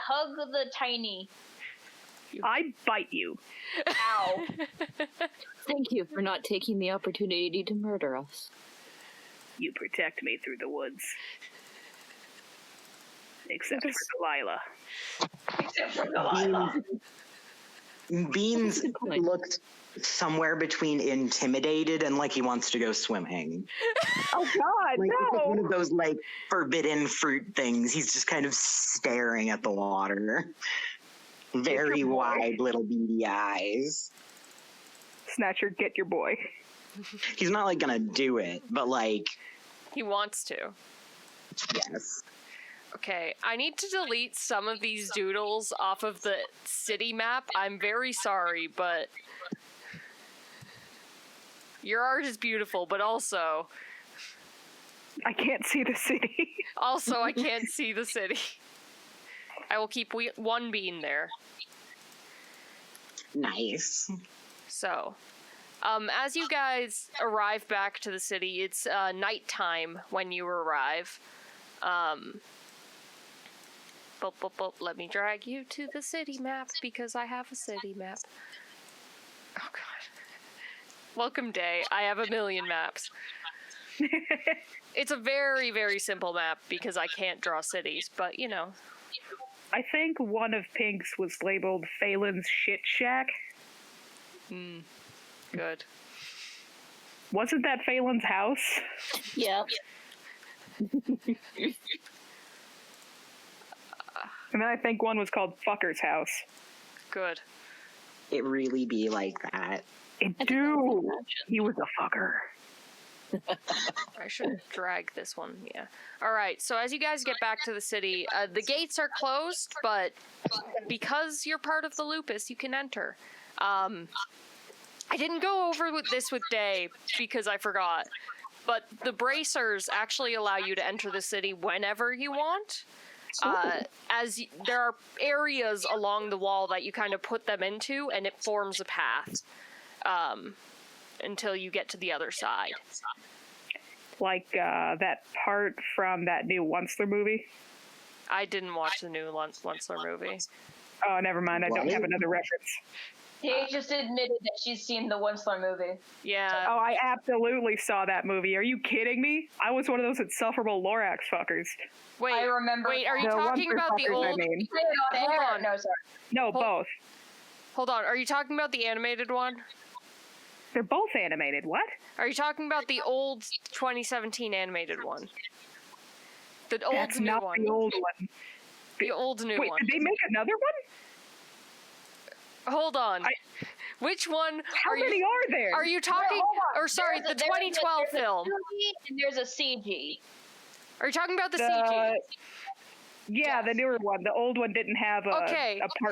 hug the tiny. I bite you. Ow. Thank you for not taking the opportunity to murder us. You protect me through the woods. Except for Lyla. Except for Lyla. Beans looked somewhere between intimidated and like he wants to go swimming. Oh God, Like it's like one no! of those like forbidden fruit things. He's just kind of staring at the water. Very wide little beady eyes. Snatcher, get your boy. He's not like gonna do it, but like He wants to. yes. Okay, I need to delete some of these doodles off of the city map. I'm very sorry, but your art is beautiful, but also I can't see the city. I can't see the city. I will keep one bean there. Nice. So, as you guys arrive back to the city, it's nighttime when you arrive. Let me drag you to the city map because I have a city map. Oh god. Welcome day. I have a million maps. It's a very, very simple map because I can't draw cities, but you know. I think one of Pink's was labeled Phelan's Shit Shack. Good. Wasn't that Phelan's house? Yep. And then I think one was called Fucker's house. Good. It really be like that. Dude, he was a fucker. I should drag this one, yeah. Alright, so as you guys get back to the city, the gates are closed, but because you're part of the Lupus, you can enter. I didn't go over this with Day because I forgot, but the bracers actually allow you to enter the city whenever you want. There are areas along the wall that you kind of put them into, and it forms a path until you get to the other side. Like that part from that new Onceler movie. I didn't watch the new Onceler movie. Oh, never mind. I don't What? have another reference. Paige just admitted that she's seen the Once-Learn movie. Yeah. Oh, I absolutely saw that movie. Are you kidding me? I was one of those insufferable Lorax fuckers. Wait. I remember. Wait, are you The talking Once-Learn about the fuckers, I old? mean. Hold on. No, sorry. No, both. Hold on. Are you talking about the animated one? They're both animated. What? Are you talking about the old 2017 animated one? The old That's new not one. the old one. The old new Wait, one. did they make another one? Hold on. Which one How are many you? are there? Are you talking? Hold on. Or sorry, There's the 2012 there's film. a 2D and there's a CG. Are you talking about the CG? Yeah, the newer one. The old one didn't have a part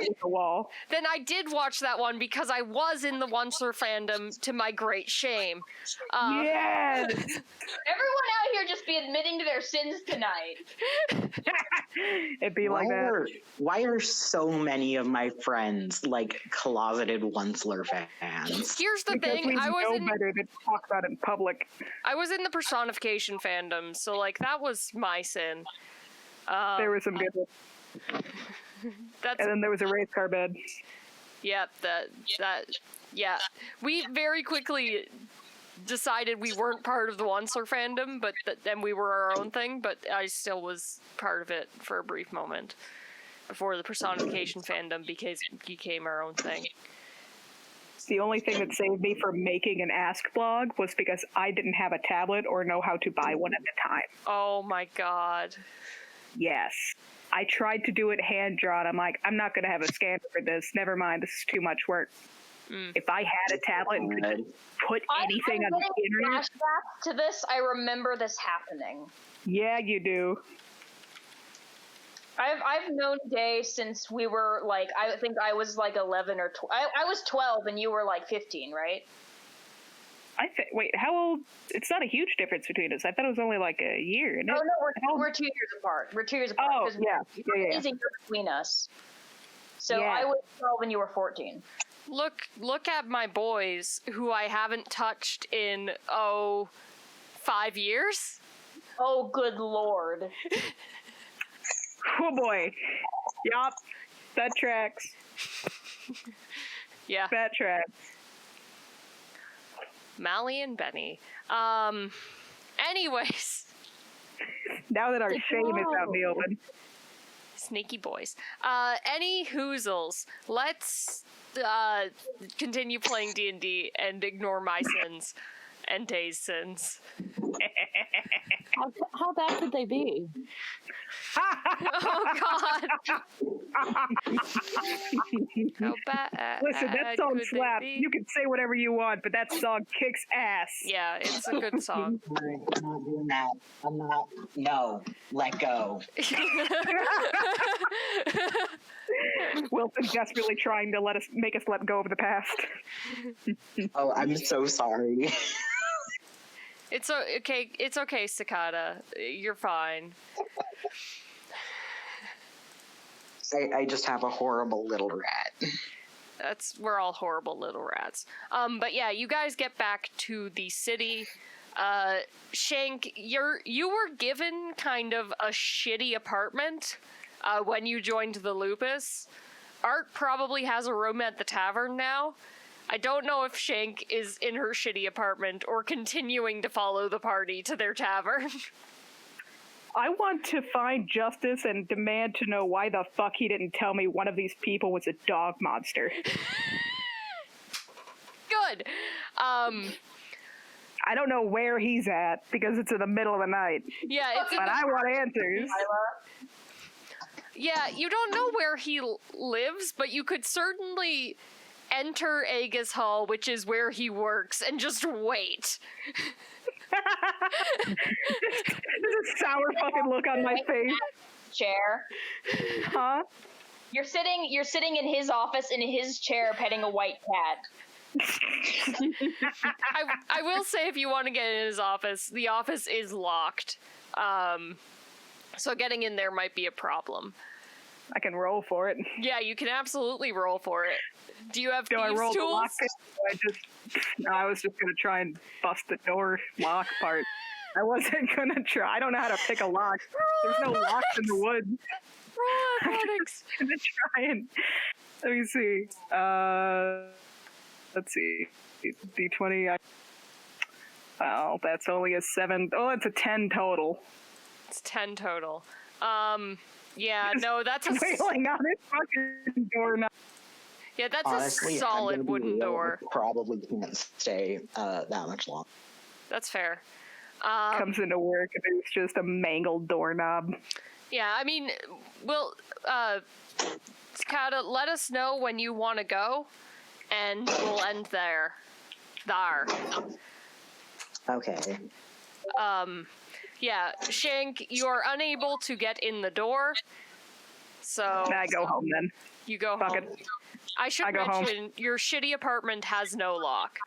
with the wall. Then I did watch that one because I was in the Once-Learn fandom to my great shame. Yes! Everyone out here just be admitting to their sins tonight. It'd be like that. Why are so many of my friends like closeted Once-Learn fans? Here's the Because thing, we I was know in better than to talk about it in public. the personification fandom, so like that was my sin. There was some good ones. That's And then there was a race car bed. yeah, yeah. We very quickly decided we weren't part of the Once-Learn fandom, but then we were our own thing, but I still was part of it for a brief moment before the personification fandom became our own thing. The only thing that saved me from making an Ask blog was because I didn't have a tablet or know how to buy one at the time. Oh my god. Yes. I tried to do it hand drawn. I'm like, I'm not going to have a scanner for this. Never mind. This is too much work. If I had a tablet and could put anything on the internet. Flashback to this, I remember this happening. Yeah, you do. I've known Day since we were like, I think I was like 11 or 12. I was 12 and you were like 15, right? Wait, how old? It's not a huge difference between us. I thought it was only like a year. Isn't it? Oh no, we're 2 years apart. We're 2 years apart. Oh, yeah. There's a year between us. So Yeah. I was 12 and you were 14. Look at my boys who I haven't touched in 5 years. Oh, good lord. Oh boy. Yup. That tracks. Yeah. That tracks. Mally and Benny. Anyways. Now that our shame is out in the open. Sneaky boys. Any hoozles. Let's continue playing D&D and ignore my sins and Day's sins. How bad could they be? Oh God! How bad? Listen, that song could they slaps. be? You can say whatever you want, but that song kicks ass. Yeah, it's a good song. I'm not doing that. I'm not. No, let go. Wilson's desperately trying to make us let go of the past. Oh, I'm so sorry. It's okay. It's okay, Cicada. You're fine. I just have a horrible little rat. We're all horrible little rats. But yeah, you guys get back to the city. Shank, you were given kind of a shitty apartment when you joined the Lupus. Art probably has a room at the tavern now. I don't know if Shank is in her shitty apartment or continuing to follow the party to their tavern. I want to find Justice and demand to know why the fuck he didn't tell me one of these people was a dog monster. Good. I don't know where he's at because it's in the middle of the night. Yeah, But I want answers. Yeah, you don't know where he lives, but you could certainly enter Aegis Hall, which is where he works, and just wait. There's a sour fucking look on my face. Chair. Huh? You're sitting in his office in his chair petting a white cat. I will say, if you want to get in his office, the office is locked. So getting in there might be a problem. I can roll for it. Yeah, you can absolutely roll for it. Do you have Do I thieves' roll the tools? lock? I was just gonna try and bust the door lock part. I wasn't gonna try. I don't know how to pick a lock. There's no locks in the woods. Roll athletics. I'm gonna try and Let me see. Let's see. D20. Well, that's only a 7. Oh, it's a 10 total. It's 10 total. Yeah, no, that's a wailing on it fucking doorknob. Yeah, that's Honestly, a solid wooden door. I probably can't stay that much longer. That's fair. Comes into work and it's just a mangled doorknob. Yeah, I mean, we'll, Takata, let us know when you want to go, and we'll end there. Okay. Yeah, Shank, you are unable to get in the door, so... I go home then. You go Fuck home. it. I should mention, your shitty apartment has no lock.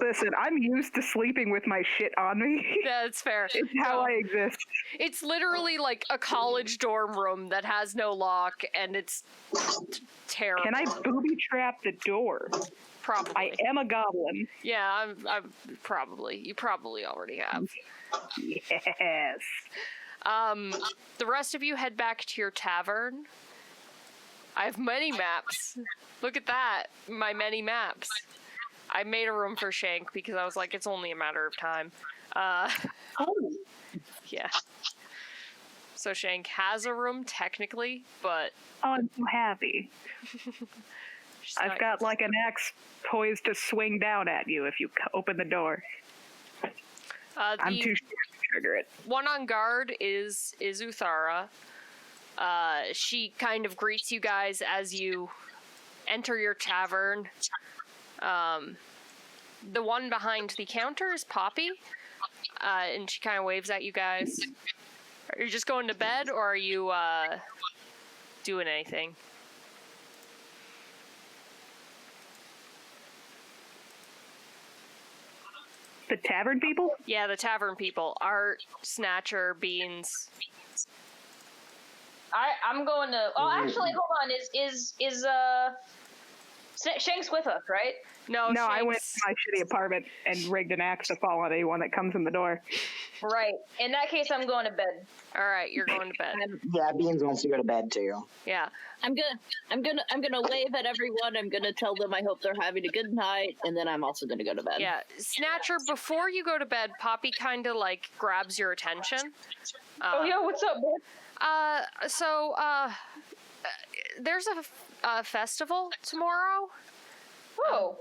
Listen, I'm used to sleeping with my shit on me. That's fair. It's how I exist. It's literally like a college dorm room that has no lock, and it's terrible. Can I booby trap the door? Probably. I am a goblin. Yeah, I'm probably. You probably already have. Yes. The rest of you head back to your tavern. I have many maps. Look at that. My many maps. I made a room for Shank because I was like, it's only a matter of time. Yeah. So Shank has a room technically, but... Oh, I'm so happy. I've got like an axe poised to swing down at you if you open the door. I'm too scared to trigger it. One on guard is Uthara. She kind of greets you guys as you enter your tavern. The one behind the counter is Poppy, and she kind of waves at you guys. Are you just going to bed, or are you doing anything? The tavern people? Yeah, the tavern people. Art, Snatcher, Beans. I'm going to. Oh, actually, hold on. Is Shank's with us, right? No, I went to my shitty apartment and rigged an axe to fall on anyone that comes in the door. Right. In that case, I'm going to bed. All right, you're going to bed. Yeah, Beans wants to go to bed too. Yeah. I'm gonna wave at everyone. I'm gonna tell them I hope they're having a good night, and then I'm also gonna go to bed. Yeah, Snatcher, before you go to bed, Poppy kind of like grabs your attention. Oh yeah, what's up, bud? There's a festival tomorrow. Oh.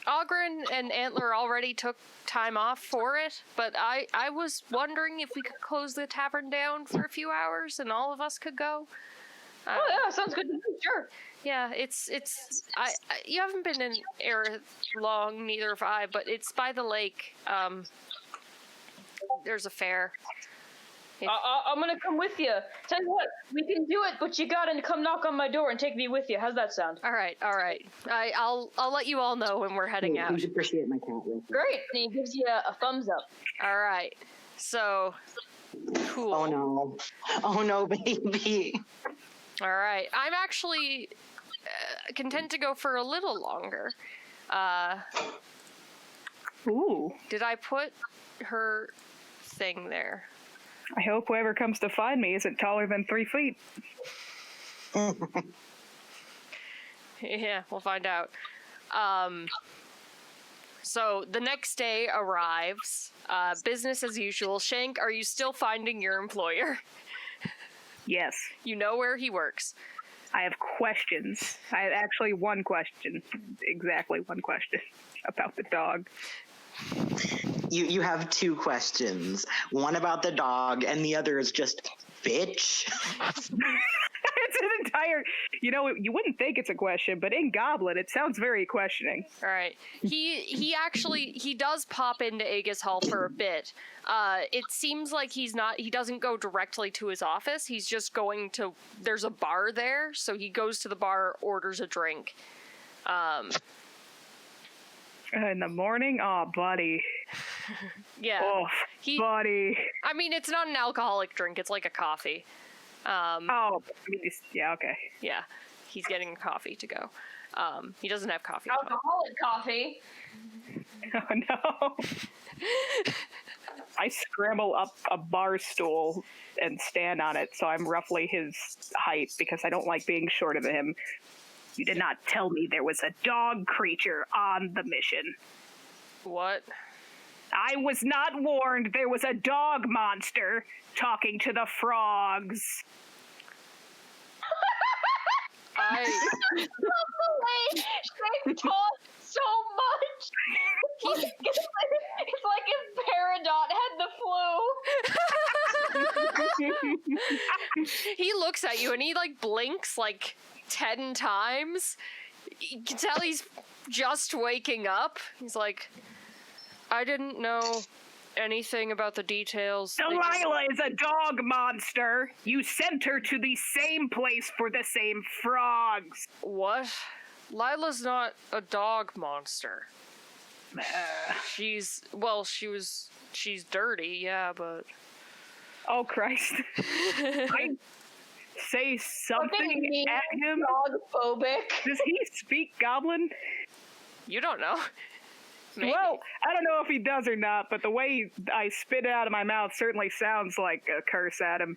Ogren and Antler already took time off for it, but I was wondering if we could close the tavern down for a few hours and all of us could go. Oh yeah, sounds good to me. Sure. Yeah, it's you haven't been in Erith long, neither have I, but it's by the lake. There's a fair. I'm gonna come with you. Tell you what, we can do it, but you gotta come knock on my door and take me with you. How's that sound? All right. I'll let you all know when we're heading out. Please appreciate my cat with. Great. And he gives you a thumbs up. All right. So, cool. Oh no, baby. All right. I'm actually content to go for a little longer. Ooh. Did I put her thing there? I hope whoever comes to find me isn't taller than 3 feet. Yeah, we'll find out. So the next day arrives. Business as usual. Shank, are you still finding your employer? Yes. You know where he works. I have questions. I have actually one question. Exactly one question about the dog. You have 2 questions. One about the dog, and the other is just, bitch. It's an entire... You know, you wouldn't think it's a question, but in Goblin, it sounds very questioning. All right. He does pop into Aegis Hall for a bit. It seems like he doesn't go directly to his office. He's just going to... There's a bar there, so he goes to the bar, orders a drink. In the morning? Oh, buddy. Yeah. Oh, buddy. I mean, it's not an alcoholic drink. It's like a coffee. Yeah, okay. Yeah. He's getting a coffee to go. He doesn't have coffee. Alcoholic coffee. Oh, no. I scramble up a bar stool and stand on it, so I'm roughly his height because I don't like being short of him. You did not tell me there was a dog creature on the mission. What? I was not warned there was a dog monster talking to the frogs. I love the way Shank talks so much. It's like if Peridot had the flu. He looks at you and he like blinks like 10 times. You can tell he's just waking up. He's like, I didn't know anything about the details. Lyla is a dog monster. You sent her to the same place for the same frogs. What? Lila's not a dog monster. She's dirty, yeah, but... Oh, Christ. I say something at him? Dog-phobic. Does he speak Goblin? You don't know. Maybe. Well, I don't know if he does or not, but the way I spit it out of my mouth certainly sounds like a curse at him.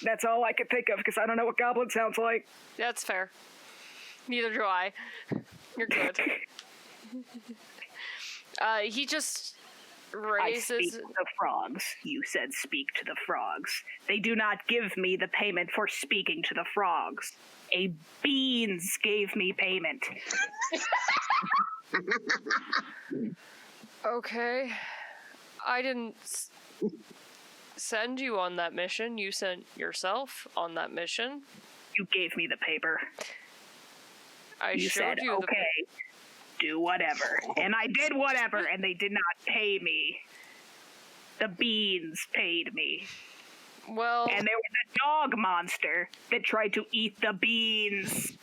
That's all I could think of, because I don't know what Goblin sounds like. That's fair. Neither do I. You're good. He just raises... I speak to the frogs. You said speak to the frogs. They do not give me the payment for speaking to the frogs. A beans gave me payment. Okay. I didn't send you on that mission. You sent yourself on that mission. You gave me the paper. You said, you okay, do whatever. And I did whatever, and they did not pay me. The beans paid me. Well... And there was a dog monster that tried to eat the beans.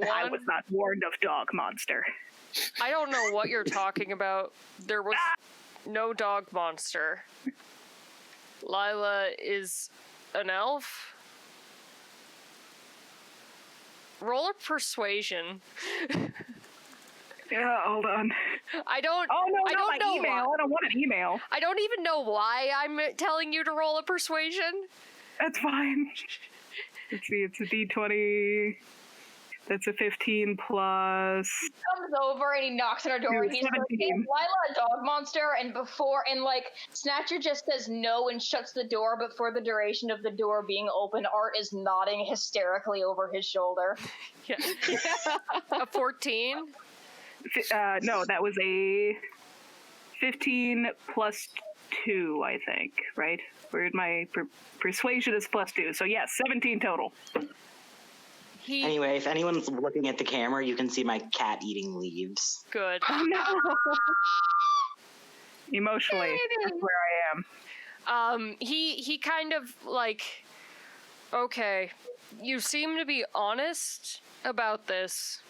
I was not warned of dog monster. I don't know what you're talking about. There was no dog monster. Lyla is an elf. Roll a persuasion. Yeah, hold on. I don't know email. why. I don't want an email. I don't even know why I'm telling you to roll a persuasion. That's fine. Let's see, it's a D20. That's a 15 plus. He comes over and he knocks on our door and he's like, "Is Lyla a dog monster?" And Snatcher just says no and shuts the door, but for the duration of the door being open, Art is nodding hysterically over his shoulder. Yeah. A 14? No, that was a 15 plus 2, I think, right? Where'd my persuasion is plus 2, so yes, 17 total. Anyway, if anyone's looking at the camera, you can see my cat eating leaves. Good. Oh no! Emotionally, that's where I am. He kind of like, okay, you seem to be honest about this,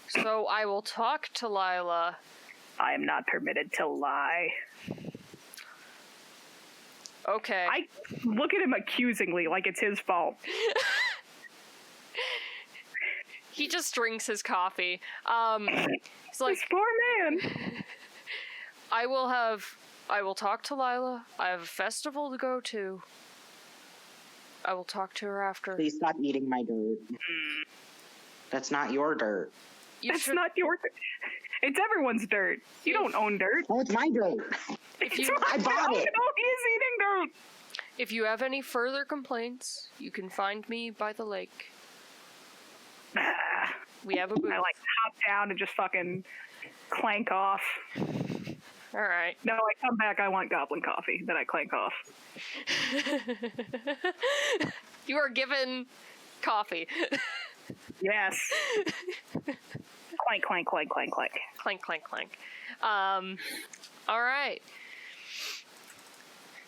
so I will talk to Lyla. I am not permitted to lie. Okay. I look at him accusingly, like it's his fault. He just drinks his coffee. He's like, this poor man. I will talk to Lyla. I have a festival to go to. I will talk to her after. Please stop eating my dirt. That's not your dirt. That's not your dirt. It's everyone's dirt. You don't own dirt. Oh, it's my dirt. I bought it. No, he's eating dirt. If you have any further complaints, you can find me by the lake. We have a booth. I hop down and just fucking clank off. All right. No, I come back. I want goblin coffee. Then I clank off. You are given coffee. Yes. Clank, clank, clank, clank, clank. Clank, clank, clank. All right.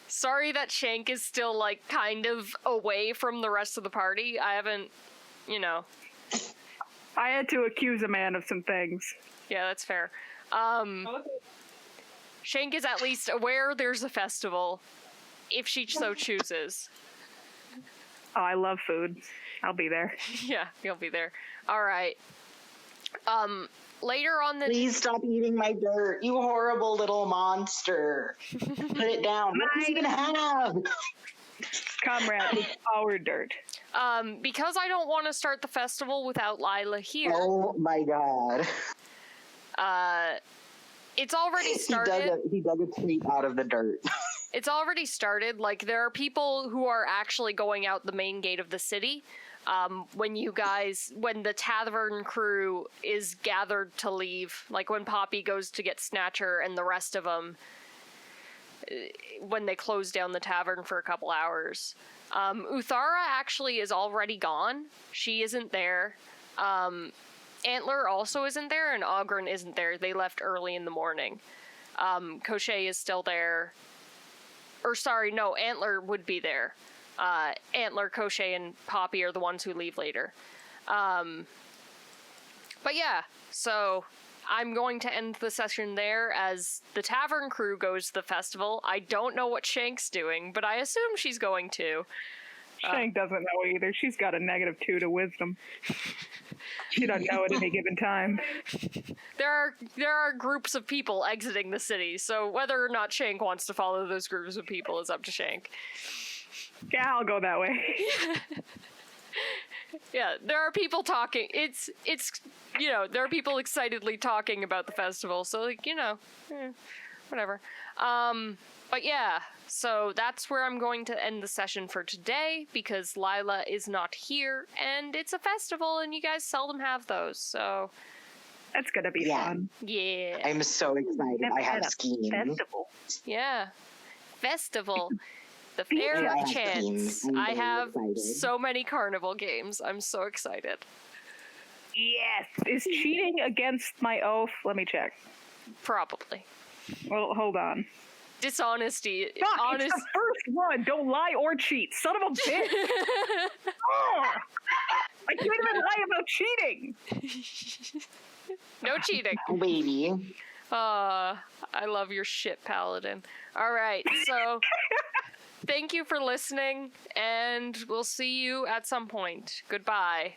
Sorry that Shank is still kind of away from the rest of the party. I haven't, I had to accuse a man of some things. Yeah, that's fair. Shank is at least aware there's a festival, if she so chooses. Oh, I love food. I'll be there. Yeah, you'll be there. All right. later on the Please stop eating my dirt, you horrible little monster. Put it down. What does it even have? Comrade, it's our dirt. because I don't want to start the festival without Lyla here. Oh my god. It's already started. He dug a treat out of the dirt. It's already started. Like, there are people who are actually going out the main gate of the city. When the tavern crew is gathered to leave, like when Poppy goes to get Snatcher and the rest of them, when they close down the tavern for a couple hours. Uthara actually is already gone. She isn't there. Antler also isn't there, and Ogren isn't there. They left early in the morning. Koshé is still there. Or sorry, no, Antler would be there. Antler, Koshé, and Poppy are the ones who leave later. But yeah, so I'm going to end the session there as the tavern crew goes to the festival. I don't know what Shank's doing, but I assume she's going to. Shank doesn't know either. She's got a -2 to wisdom. She doesn't know at any given time. There are groups of people exiting the city, so whether or not Shank wants to follow those groups of people is up to Shank. Yeah, I'll go that way. Yeah, there are people talking. It's there are people excitedly talking about the festival, so whatever. But yeah, so that's where I'm going to end the session for today, because Lyla is not here, and it's a festival, and you guys seldom have those, so... That's gonna be fun. Yeah. I'm so excited. I have schemes. Festival. Yeah. Festival. The Fair of Chance. I have so many carnival games. I'm so excited. Yes! Is cheating against my oath? Let me check. Probably. Well, hold on. Dishonesty. Fuck, it's the first one. Don't lie or cheat. Son of a bitch. Oh, I can't even lie about cheating. No cheating. Baby. I love your shit, Paladin. All right, so thank you for listening, and we'll see you at some point. Goodbye.